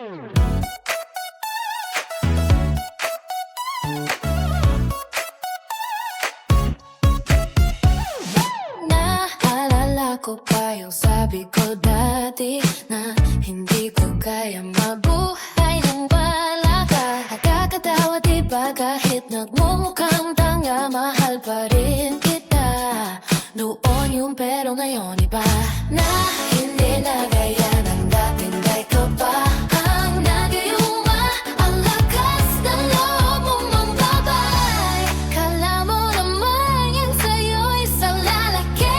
Naalala ko pa yung sabi ko dati na hindi ko kaya mabuhay ng wala ka. Nakakatawa diba kahit nagmumukhang tanga, mahal pa rin kita. Noon yung pero ngayon iba na, hindi na gaya ng dati. Hindi ka pa ang nagayuma, ang lakas ng loob mong mambabay. Kala mo naman yan sa'yo'y sa lalaki.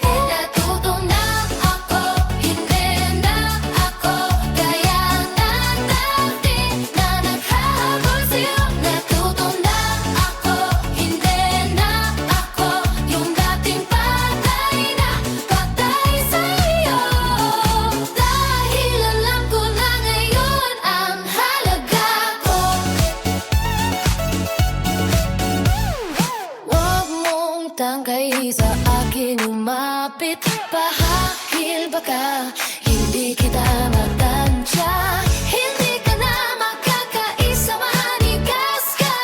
Natuto na ako, hindi na ako gaya ng dati na naghahabol sa'yo. Natuto na ako, hindi na ako yung dating patay na patay sa'yo. Dahil alam ko na ngayon ang halaga ko. Huwag mong tangkay sa akin umapit, pahahil baka hindi kita matansya. Hindi ka na makakaisa, manigas ka.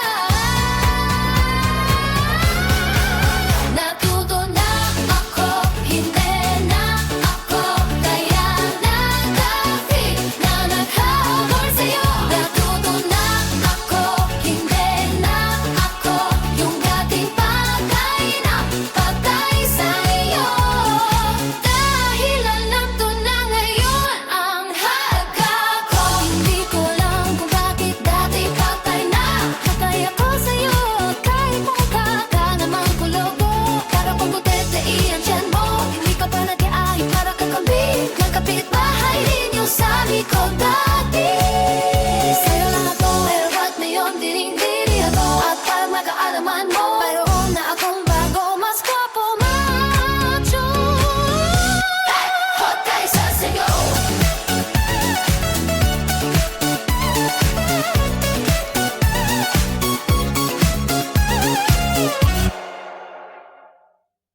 Natuto na ako, hindi na ako gaya ng dati na naghahabol sa'yo. Natuto na ako, hindi na ako yung dating patay na patay sa'yo. Dahil alam ko na ngayon ang halaga ko. Hindi ko alam kung bakit dati patay na patay ako sa'yo. Kahit mukha ka namang kulobo, para kung butete iyan dyan mo. Hindi ka pa nag-aayon para kakabit ng kapitbahay rin yung sabi ko dati.